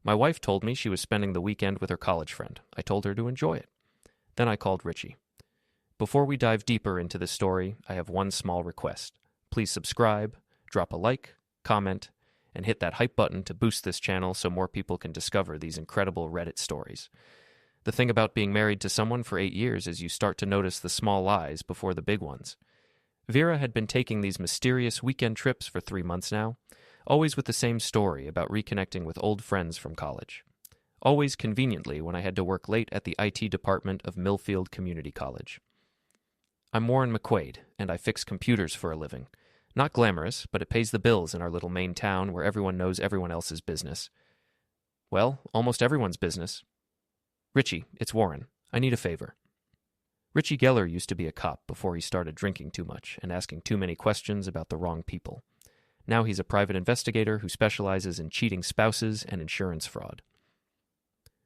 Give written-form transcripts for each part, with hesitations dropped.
My wife told me she was spending the weekend with her college friend. I told her to enjoy it. Then I called Richie. Before we dive deeper into this story, I have one small request. Please subscribe, drop a like, comment, and hit that hype button to boost this channel so more people can discover these incredible Reddit stories. The thing about being married to someone for 8 years is you start to notice the small lies before the big ones. Vera had been taking these mysterious weekend trips for 3 months now, always with the same story about reconnecting with old friends from college. Always conveniently when I had to work late at the IT department of Millfield Community College. I'm Warren McQuaid, and I fix computers for a living. Not glamorous, but it pays the bills in our little Maine town where everyone knows everyone else's business. Well, almost everyone's business. Richie, it's Warren. I need a favor. Richie Geller used to be a cop before he started drinking too much and asking too many questions about the wrong people. Now he's a private investigator who specializes in cheating spouses and insurance fraud.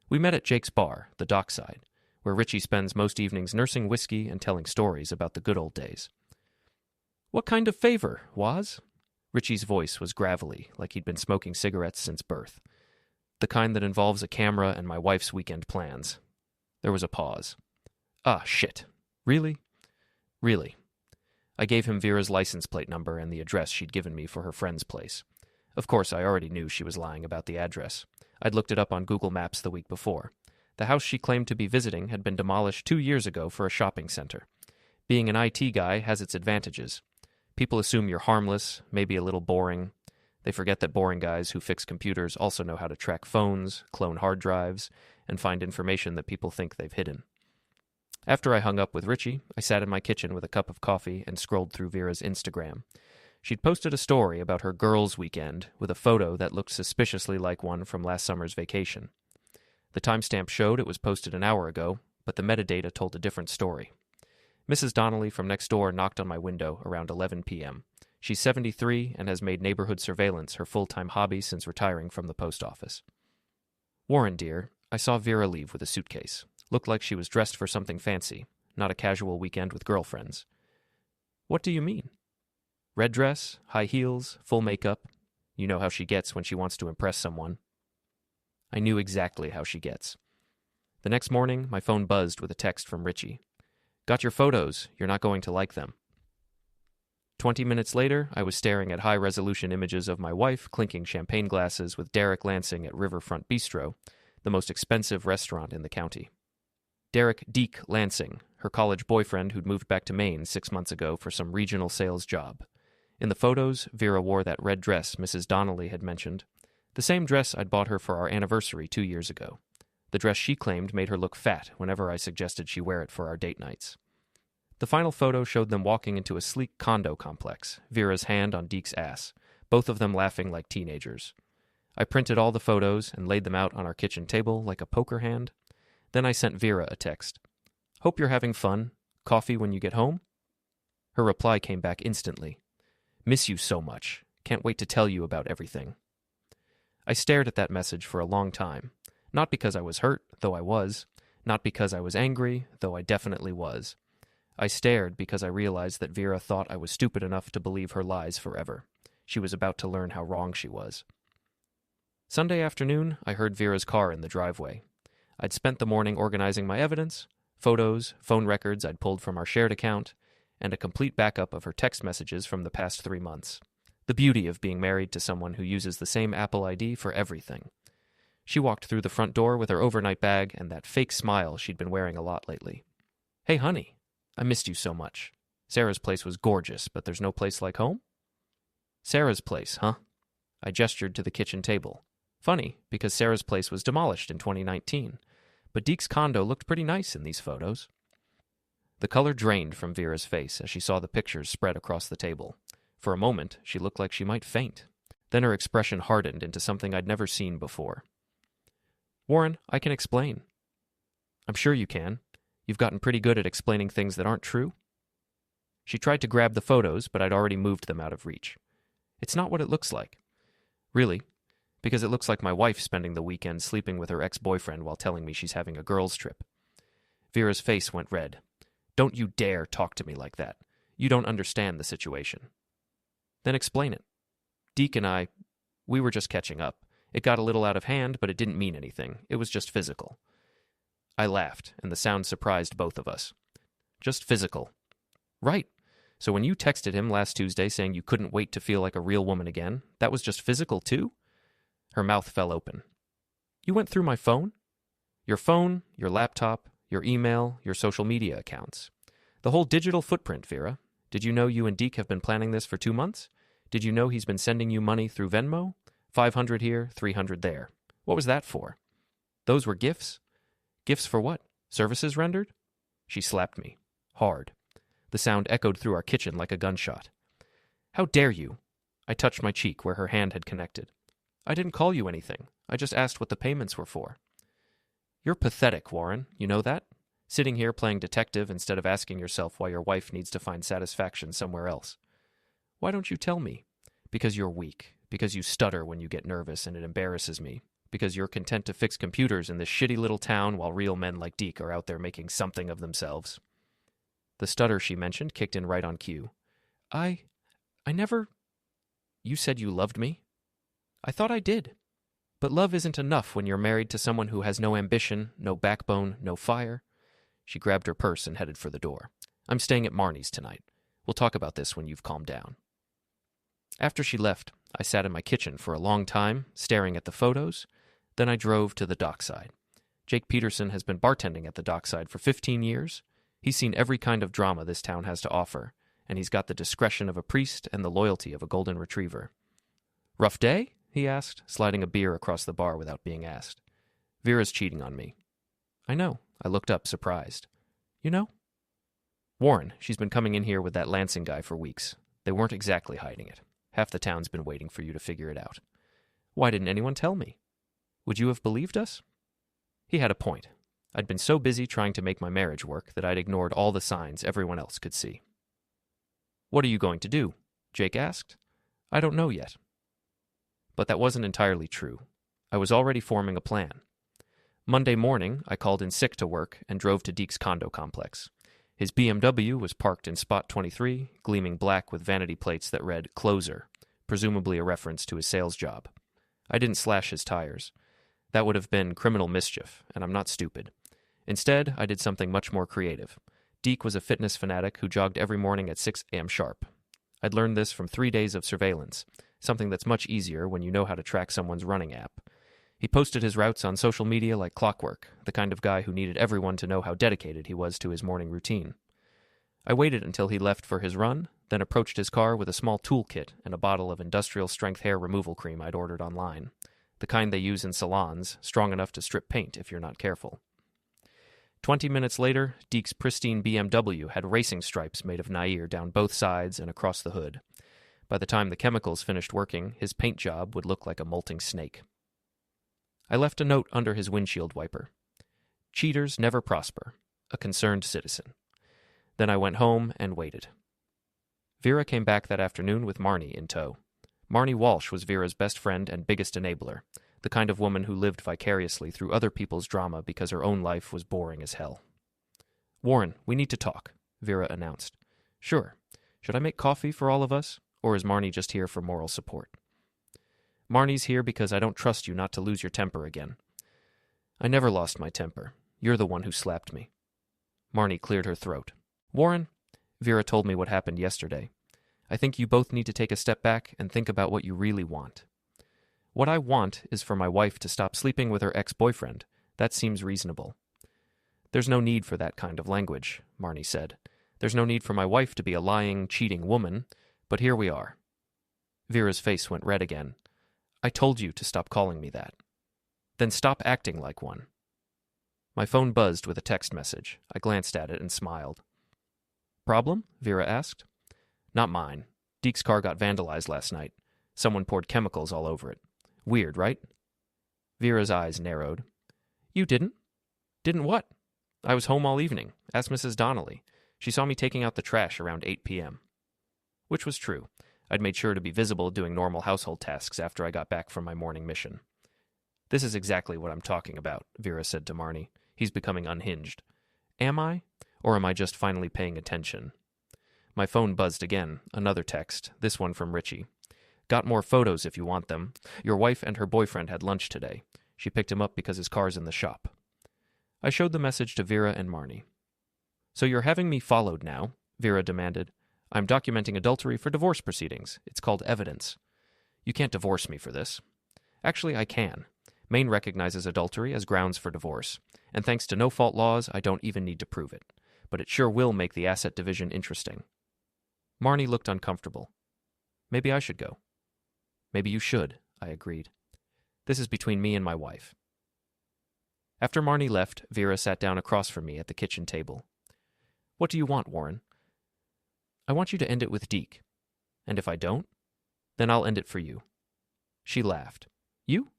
We met at Jake's bar, the Dockside, where Richie spends most evenings nursing whiskey and telling stories about the good old days. What kind of favor, Waz? Richie's voice was gravelly, like he'd been smoking cigarettes since birth. The kind that involves a camera and my wife's weekend plans. There was a pause. Ah, shit. Really? Really. I gave him Vera's license plate number and the address she'd given me for her friend's place. Of course, I already knew she was lying about the address. I'd looked it up on Google Maps the week before. The house she claimed to be visiting had been demolished 2 years ago for a shopping center. Being an IT guy has its advantages. People assume you're harmless, maybe a little boring. They forget that boring guys who fix computers also know how to track phones, clone hard drives, and find information that people think they've hidden. After I hung up with Richie, I sat in my kitchen with a cup of coffee and scrolled through Vera's Instagram. She'd posted a story about her girls' weekend with a photo that looked suspiciously like one from last summer's vacation. The timestamp showed it was posted an hour ago, but the metadata told a different story. Mrs. Donnelly from next door knocked on my window around 11 p.m. She's 73 and has made neighborhood surveillance her full-time hobby since retiring from the post office. Warren, dear, I saw Vera leave with a suitcase. Looked like she was dressed for something fancy, not a casual weekend with girlfriends. What do you mean? Red dress, high heels, full makeup. You know how she gets when she wants to impress someone. I knew exactly how she gets. The next morning, my phone buzzed with a text from Richie. Got your photos. You're not going to like them. 20 minutes later, I was staring at high-resolution images of my wife clinking champagne glasses with Derek Lansing at Riverfront Bistro, the most expensive restaurant in the county. Derek Deke Lansing, her college boyfriend who'd moved back to Maine 6 months ago for some regional sales job. In the photos, Vera wore that red dress Mrs. Donnelly had mentioned, the same dress I'd bought her for our anniversary 2 years ago. The dress she claimed made her look fat whenever I suggested she wear it for our date nights. The final photo showed them walking into a sleek condo complex, Vera's hand on Deke's ass, both of them laughing like teenagers. I printed all the photos and laid them out on our kitchen table like a poker hand. Then I sent Vera a text. Hope you're having fun. Coffee when you get home? Her reply came back instantly. Miss you so much. Can't wait to tell you about everything. I stared at that message for a long time. Not because I was hurt, though I was. Not because I was angry, though I definitely was. I stared because I realized that Vera thought I was stupid enough to believe her lies forever. She was about to learn how wrong she was. Sunday afternoon, I heard Vera's car in the driveway. I'd spent the morning organizing my evidence, photos, phone records I'd pulled from our shared account, and a complete backup of her text messages from the past 3 months. The beauty of being married to someone who uses the same Apple ID for everything. She walked through the front door with her overnight bag and that fake smile she'd been wearing a lot lately. Hey, honey, I missed you so much. Sarah's place was gorgeous, but there's no place like home? Sarah's place, huh? I gestured to the kitchen table. Funny, because Sarah's place was demolished in 2019, but Deke's condo looked pretty nice in these photos. The color drained from Vera's face as she saw the pictures spread across the table. For a moment, she looked like she might faint. Then her expression hardened into something I'd never seen before. Warren, I can explain. I'm sure you can. You've gotten pretty good at explaining things that aren't true. She tried to grab the photos, but I'd already moved them out of reach. It's not what it looks like. Really, because it looks like my wife spending the weekend sleeping with her ex-boyfriend while telling me she's having a girls' trip. Vera's face went red. Don't you dare talk to me like that. You don't understand the situation. Then explain it. Deke and I, we were just catching up. It got a little out of hand, but it didn't mean anything. It was just physical. I laughed, and the sound surprised both of us. Just physical. Right. So when you texted him last Tuesday saying you couldn't wait to feel like a real woman again, that was just physical too? Her mouth fell open. You went through my phone? Your phone, your laptop, your email, your social media accounts. The whole digital footprint, Vera. Did you know you and Deke have been planning this for 2 months? Did you know he's been sending you money through Venmo? 500 here, 300 there. What was that for? Those were gifts? Gifts for what? Services rendered? She slapped me. Hard. The sound echoed through our kitchen like a gunshot. How dare you? I touched my cheek where her hand had connected. I didn't call you anything. I just asked what the payments were for. You're pathetic, Warren. You know that? Sitting here playing detective instead of asking yourself why your wife needs to find satisfaction somewhere else. Why don't you tell me? Because you're weak. Because you stutter when you get nervous and it embarrasses me. Because you're content to fix computers in this shitty little town while real men like Deke are out there making something of themselves. The stutter she mentioned kicked in right on cue. I never... You said you loved me? I thought I did. But love isn't enough when you're married to someone who has no ambition, no backbone, no fire. She grabbed her purse and headed for the door. I'm staying at Marnie's tonight. We'll talk about this when you've calmed down. After she left, I sat in my kitchen for a long time, staring at the photos. Then I drove to the dockside. Jake Peterson has been bartending at the dockside for 15 years. He's seen every kind of drama this town has to offer, and he's got the discretion of a priest and the loyalty of a golden retriever. Rough day? He asked, sliding a beer across the bar without being asked. Vera's cheating on me. I know. I looked up, surprised. You know? Warren, she's been coming in here with that Lansing guy for weeks. They weren't exactly hiding it. Half the town's been waiting for you to figure it out. Why didn't anyone tell me? Would you have believed us? He had a point. I'd been so busy trying to make my marriage work that I'd ignored all the signs everyone else could see. What are you going to do? Jake asked. I don't know yet. But that wasn't entirely true. I was already forming a plan. Monday morning, I called in sick to work and drove to Deke's condo complex. His BMW was parked in spot 23, gleaming black with vanity plates that read Closer, presumably a reference to his sales job. I didn't slash his tires. That would have been criminal mischief, and I'm not stupid. Instead, I did something much more creative. Deke was a fitness fanatic who jogged every morning at 6 a.m. sharp. I'd learned this from 3 days of surveillance, something that's much easier when you know how to track someone's running app. He posted his routes on social media like clockwork, the kind of guy who needed everyone to know how dedicated he was to his morning routine. I waited until he left for his run, then approached his car with a small toolkit and a bottle of industrial-strength hair removal cream I'd ordered online, the kind they use in salons, strong enough to strip paint if you're not careful. 20 minutes later, Deke's pristine BMW had racing stripes made of Nair down both sides and across the hood. By the time the chemicals finished working, his paint job would look like a molting snake. I left a note under his windshield wiper. Cheaters never prosper. A concerned citizen. Then I went home and waited. Vera came back that afternoon with Marnie in tow. Marnie Walsh was Vera's best friend and biggest enabler, the kind of woman who lived vicariously through other people's drama because her own life was boring as hell. Warren, we need to talk, Vera announced. Sure. Should I make coffee for all of us, or is Marnie just here for moral support? Marnie's here because I don't trust you not to lose your temper again. I never lost my temper. You're the one who slapped me. Marnie cleared her throat. Warren, Vera told me what happened yesterday. I think you both need to take a step back and think about what you really want. What I want is for my wife to stop sleeping with her ex-boyfriend. That seems reasonable. There's no need for that kind of language, Marnie said. There's no need for my wife to be a lying, cheating woman, but here we are. Vera's face went red again. I told you to stop calling me that. Then stop acting like one. My phone buzzed with a text message. I glanced at it and smiled. Problem? Vera asked. Not mine. Deke's car got vandalized last night. Someone poured chemicals all over it. Weird, right? Vera's eyes narrowed. You didn't? Didn't what? I was home all evening. Ask Mrs. Donnelly. She saw me taking out the trash around 8 p.m. Which was true. I'd made sure to be visible doing normal household tasks after I got back from my morning mission. This is exactly what I'm talking about, Vera said to Marnie. He's becoming unhinged. Am I? Or am I just finally paying attention? My phone buzzed again, another text, this one from Richie. Got more photos if you want them. Your wife and her boyfriend had lunch today. She picked him up because his car's in the shop. I showed the message to Vera and Marnie. So you're having me followed now? Vera demanded. I'm documenting adultery for divorce proceedings. It's called evidence. You can't divorce me for this. Actually, I can. Maine recognizes adultery as grounds for divorce, and thanks to no-fault laws, I don't even need to prove it. But it sure will make the asset division interesting. Marnie looked uncomfortable. Maybe I should go. Maybe you should, I agreed. This is between me and my wife. After Marnie left, Vera sat down across from me at the kitchen table. What do you want, Warren? I want you to end it with Deke. And if I don't, then I'll end it for you. She laughed. You?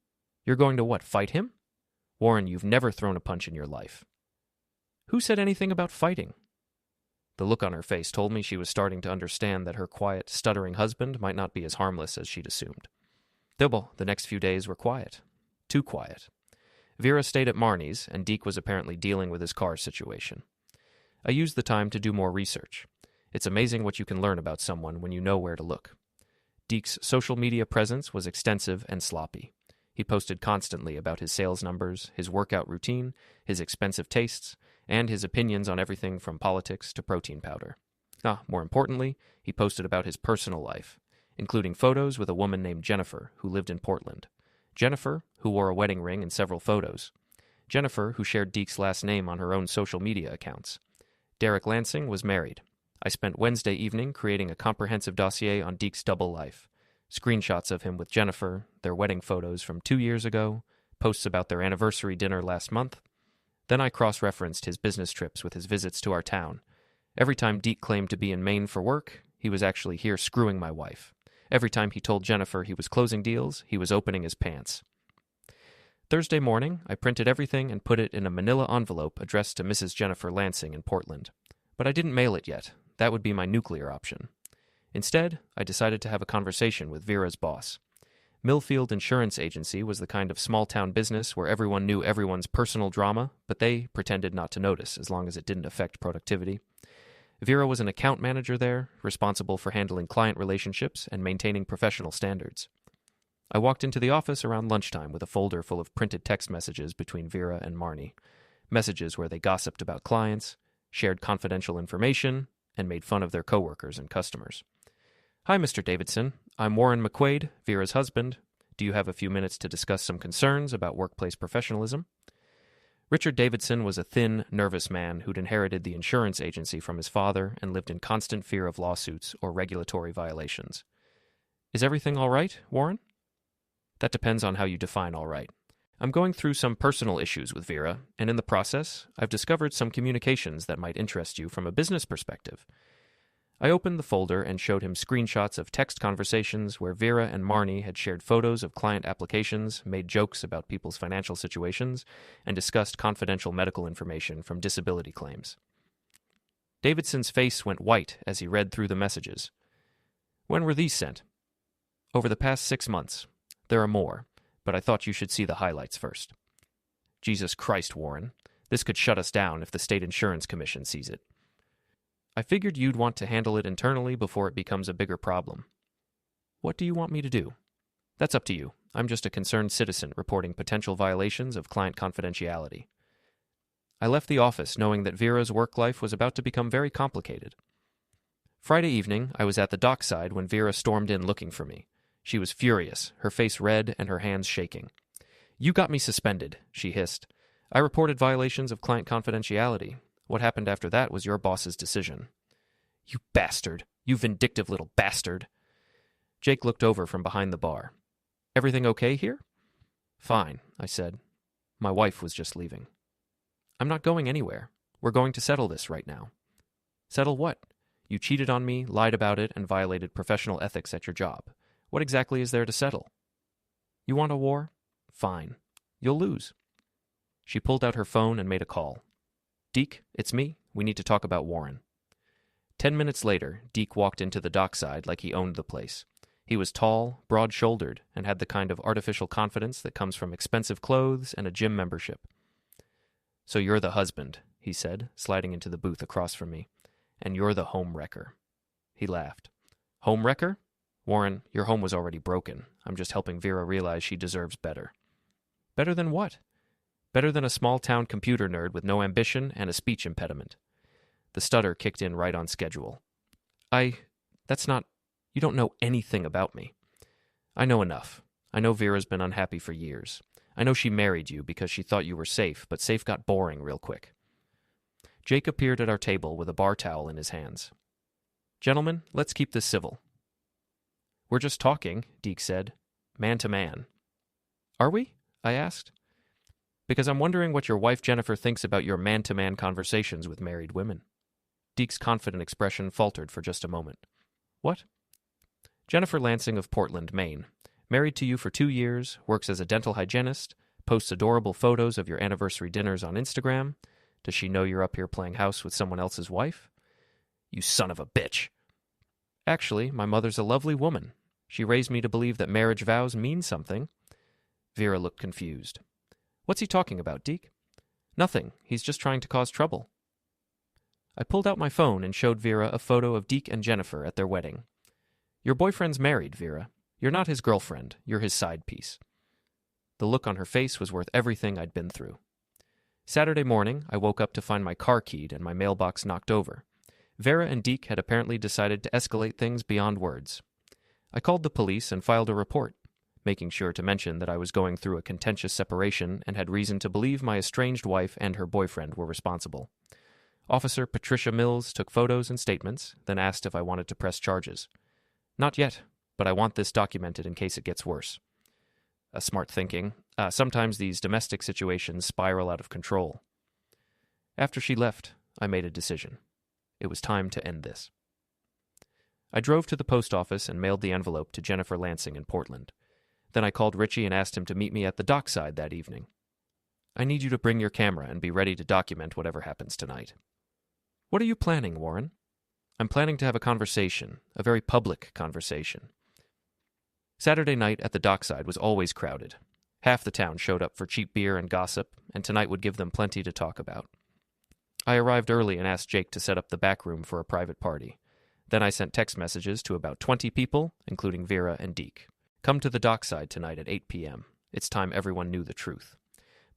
You're going to what, fight him? Warren, you've never thrown a punch in your life. Who said anything about fighting? The look on her face told me she was starting to understand that her quiet, stuttering husband might not be as harmless as she'd assumed. The next few days were quiet. Too quiet. Vera stayed at Marnie's, and Deke was apparently dealing with his car situation. I used the time to do more research. It's amazing what you can learn about someone when you know where to look. Deke's social media presence was extensive and sloppy. He posted constantly about his sales numbers, his workout routine, his expensive tastes, and his opinions on everything from politics to protein powder. More importantly, he posted about his personal life, including photos with a woman named Jennifer who lived in Portland. Jennifer, who wore a wedding ring in several photos. Jennifer, who shared Deke's last name on her own social media accounts. Derek Lansing was married. I spent Wednesday evening creating a comprehensive dossier on Deke's double life. Screenshots of him with Jennifer, their wedding photos from 2 years ago, posts about their anniversary dinner last month. Then I cross-referenced his business trips with his visits to our town. Every time Deke claimed to be in Maine for work, he was actually here screwing my wife. Every time he told Jennifer he was closing deals, he was opening his pants. Thursday morning, I printed everything and put it in a manila envelope addressed to Mrs. Jennifer Lansing in Portland. But I didn't mail it yet. That would be my nuclear option. Instead, I decided to have a conversation with Vera's boss. Millfield Insurance Agency was the kind of small-town business where everyone knew everyone's personal drama, but they pretended not to notice as long as it didn't affect productivity. Vera was an account manager there, responsible for handling client relationships and maintaining professional standards. I walked into the office around lunchtime with a folder full of printed text messages between Vera and Marnie. Messages where they gossiped about clients, shared confidential information, and made fun of their coworkers and customers. Hi, Mr. Davidson. I'm Warren McQuaid, Vera's husband. Do you have a few minutes to discuss some concerns about workplace professionalism? Richard Davidson was a thin, nervous man who'd inherited the insurance agency from his father and lived in constant fear of lawsuits or regulatory violations. Is everything all right, Warren? That depends on how you define all right. I'm going through some personal issues with Vera, and in the process, I've discovered some communications that might interest you from a business perspective. I opened the folder and showed him screenshots of text conversations where Vera and Marnie had shared photos of client applications, made jokes about people's financial situations, and discussed confidential medical information from disability claims. Davidson's face went white as he read through the messages. When were these sent? Over the past 6 months. There are more, but I thought you should see the highlights first. Jesus Christ, Warren. This could shut us down if the State Insurance Commission sees it. I figured you'd want to handle it internally before it becomes a bigger problem. What do you want me to do? That's up to you. I'm just a concerned citizen reporting potential violations of client confidentiality. I left the office knowing that Vera's work life was about to become very complicated. Friday evening, I was at the dockside when Vera stormed in looking for me. She was furious, her face red and her hands shaking. You got me suspended, she hissed. I reported violations of client confidentiality. What happened after that was your boss's decision. You bastard! You vindictive little bastard! Jake looked over from behind the bar. Everything okay here? Fine, I said. My wife was just leaving. I'm not going anywhere. We're going to settle this right now. Settle what? You cheated on me, lied about it, and violated professional ethics at your job. What exactly is there to settle? You want a war? Fine. You'll lose. She pulled out her phone and made a call. Deke, it's me. We need to talk about Warren. 10 minutes later, Deke walked into the dockside like he owned the place. He was tall, broad-shouldered, and had the kind of artificial confidence that comes from expensive clothes and a gym membership. So you're the husband, he said, sliding into the booth across from me. And you're the home wrecker. He laughed. Home wrecker? Warren, your home was already broken. I'm just helping Vera realize she deserves better. Better than what? Better than a small-town computer nerd with no ambition and a speech impediment. The stutter kicked in right on schedule. That's not... You don't know anything about me. I know enough. I know Vera's been unhappy for years. I know she married you because she thought you were safe, but safe got boring real quick. Jake appeared at our table with a bar towel in his hands. Gentlemen, let's keep this civil. We're just talking, Deke said. Man to man. Are we? I asked. Because I'm wondering what your wife Jennifer thinks about your man-to-man conversations with married women. Deke's confident expression faltered for just a moment. What? Jennifer Lansing of Portland, Maine. Married to you for 2 years, works as a dental hygienist, posts adorable photos of your anniversary dinners on Instagram. Does she know you're up here playing house with someone else's wife? You son of a bitch. Actually, my mother's a lovely woman. She raised me to believe that marriage vows mean something. Vera looked confused. What's he talking about, Deke? Nothing. He's just trying to cause trouble. I pulled out my phone and showed Vera a photo of Deke and Jennifer at their wedding. Your boyfriend's married, Vera. You're not his girlfriend. You're his side piece. The look on her face was worth everything I'd been through. Saturday morning, I woke up to find my car keyed and my mailbox knocked over. Vera and Deke had apparently decided to escalate things beyond words. I called the police and filed a report, making sure to mention that I was going through a contentious separation and had reason to believe my estranged wife and her boyfriend were responsible. Officer Patricia Mills took photos and statements, then asked if I wanted to press charges. Not yet, but I want this documented in case it gets worse. Smart thinking. Sometimes these domestic situations spiral out of control. After she left, I made a decision. It was time to end this. I drove to the post office and mailed the envelope to Jennifer Lansing in Portland. Then I called Richie and asked him to meet me at the dockside that evening. I need you to bring your camera and be ready to document whatever happens tonight. What are you planning, Warren? I'm planning to have a conversation, a very public conversation. Saturday night at the dockside was always crowded. Half the town showed up for cheap beer and gossip, and tonight would give them plenty to talk about. I arrived early and asked Jake to set up the back room for a private party. Then I sent text messages to about 20 people, including Vera and Deke. Come to the dockside tonight at 8 p.m. It's time everyone knew the truth.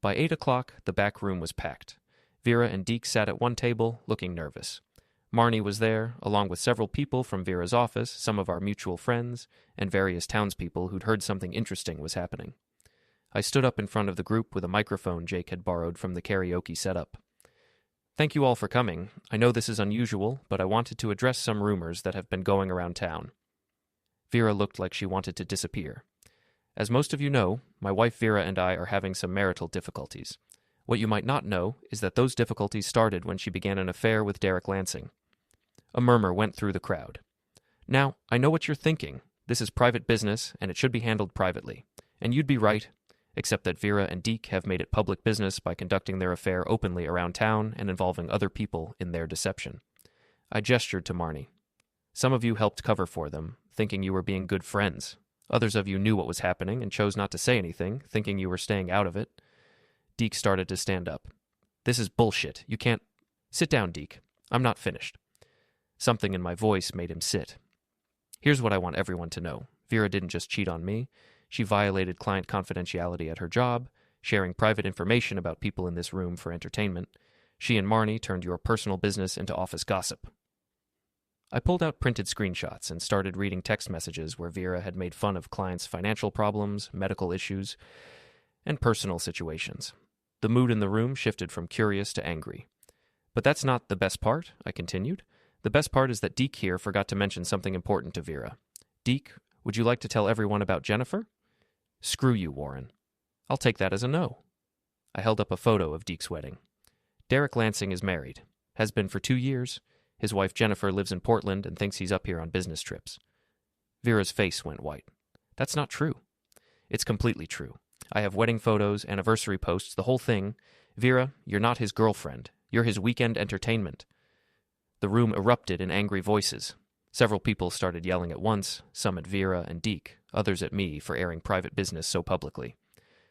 By 8 o'clock, the back room was packed. Vera and Deke sat at one table, looking nervous. Marnie was there, along with several people from Vera's office, some of our mutual friends, and various townspeople who'd heard something interesting was happening. I stood up in front of the group with a microphone Jake had borrowed from the karaoke setup. Thank you all for coming. I know this is unusual, but I wanted to address some rumors that have been going around town. Vera looked like she wanted to disappear. As most of you know, my wife Vera and I are having some marital difficulties. What you might not know is that those difficulties started when she began an affair with Derek Lansing. A murmur went through the crowd. Now, I know what you're thinking. This is private business, and it should be handled privately. And you'd be right, except that Vera and Deke have made it public business by conducting their affair openly around town and involving other people in their deception. I gestured to Marnie. Some of you helped cover for them, thinking you were being good friends. Others of you knew what was happening and chose not to say anything, thinking you were staying out of it. Deke started to stand up. This is bullshit. You can't... Sit down, Deke. I'm not finished. Something in my voice made him sit. Here's what I want everyone to know. Vera didn't just cheat on me. She violated client confidentiality at her job, sharing private information about people in this room for entertainment. She and Marnie turned your personal business into office gossip. I pulled out printed screenshots and started reading text messages where Vera had made fun of clients' financial problems, medical issues, and personal situations. The mood in the room shifted from curious to angry. But that's not the best part, I continued. The best part is that Deke here forgot to mention something important to Vera. Deke, would you like to tell everyone about Jennifer? Screw you, Warren. I'll take that as a no. I held up a photo of Deke's wedding. Derek Lansing is married. Has been for 2 years. His wife Jennifer lives in Portland and thinks he's up here on business trips. Vera's face went white. That's not true. It's completely true. I have wedding photos, anniversary posts, the whole thing. Vera, you're not his girlfriend. You're his weekend entertainment. The room erupted in angry voices. Several people started yelling at once, some at Vera and Deke, others at me for airing private business so publicly.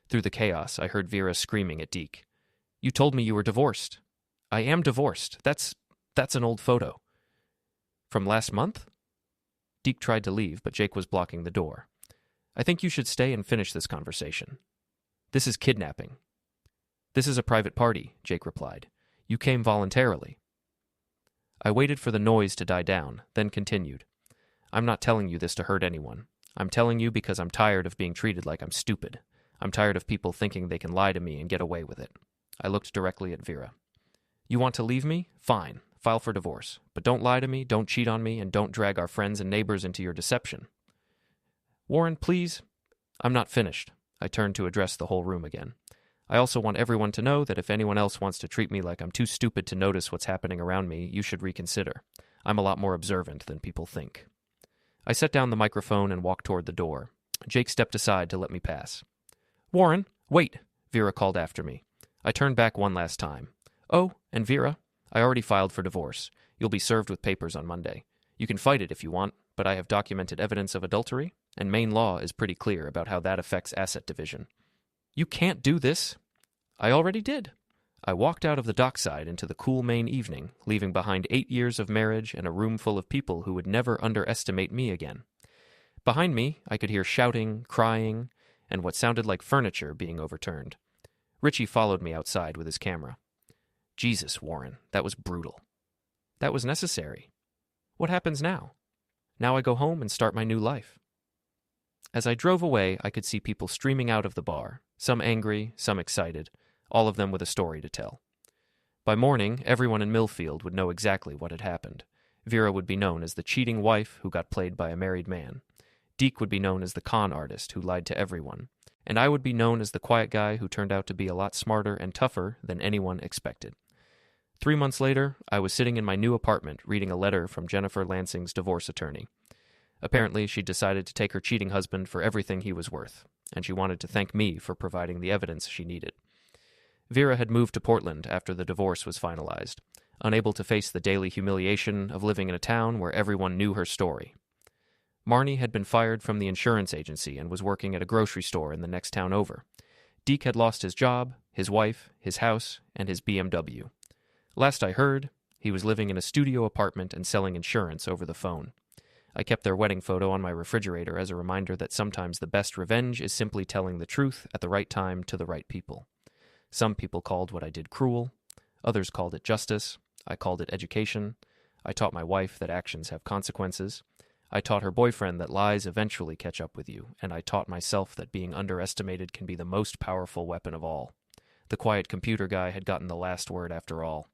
Through the chaos, I heard Vera screaming at Deke. You told me you were divorced. I am divorced. That's an old photo. From last month? Deke tried to leave, but Jake was blocking the door. I think you should stay and finish this conversation. This is kidnapping. This is a private party, Jake replied. You came voluntarily. I waited for the noise to die down, then continued. I'm not telling you this to hurt anyone. I'm telling you because I'm tired of being treated like I'm stupid. I'm tired of people thinking they can lie to me and get away with it. I looked directly at Vera. You want to leave me? Fine. File for divorce. But don't lie to me, don't cheat on me, and don't drag our friends and neighbors into your deception. Warren, please. I'm not finished. I turned to address the whole room again. I also want everyone to know that if anyone else wants to treat me like I'm too stupid to notice what's happening around me, you should reconsider. I'm a lot more observant than people think. I set down the microphone and walked toward the door. Jake stepped aside to let me pass. Warren, wait, Vera called after me. I turned back one last time. Oh, and Vera, I already filed for divorce. You'll be served with papers on Monday. You can fight it if you want, but I have documented evidence of adultery, and Maine law is pretty clear about how that affects asset division. You can't do this. I already did. I walked out of the dockside into the cool Maine evening, leaving behind 8 years of marriage and a room full of people who would never underestimate me again. Behind me, I could hear shouting, crying, and what sounded like furniture being overturned. Richie followed me outside with his camera. Jesus, Warren, that was brutal. That was necessary. What happens now? Now I go home and start my new life. As I drove away, I could see people streaming out of the bar, some angry, some excited, all of them with a story to tell. By morning, everyone in Millfield would know exactly what had happened. Vera would be known as the cheating wife who got played by a married man. Deke would be known as the con artist who lied to everyone. And I would be known as the quiet guy who turned out to be a lot smarter and tougher than anyone expected. 3 months later, I was sitting in my new apartment reading a letter from Jennifer Lansing's divorce attorney. Apparently, she decided to take her cheating husband for everything he was worth, and she wanted to thank me for providing the evidence she needed. Vera had moved to Portland after the divorce was finalized, unable to face the daily humiliation of living in a town where everyone knew her story. Marnie had been fired from the insurance agency and was working at a grocery store in the next town over. Deke had lost his job, his wife, his house, and his BMW. Last I heard, he was living in a studio apartment and selling insurance over the phone. I kept their wedding photo on my refrigerator as a reminder that sometimes the best revenge is simply telling the truth at the right time to the right people. Some people called what I did cruel. Others called it justice. I called it education. I taught my wife that actions have consequences. I taught her boyfriend that lies eventually catch up with you, and I taught myself that being underestimated can be the most powerful weapon of all. The quiet computer guy had gotten the last word after all.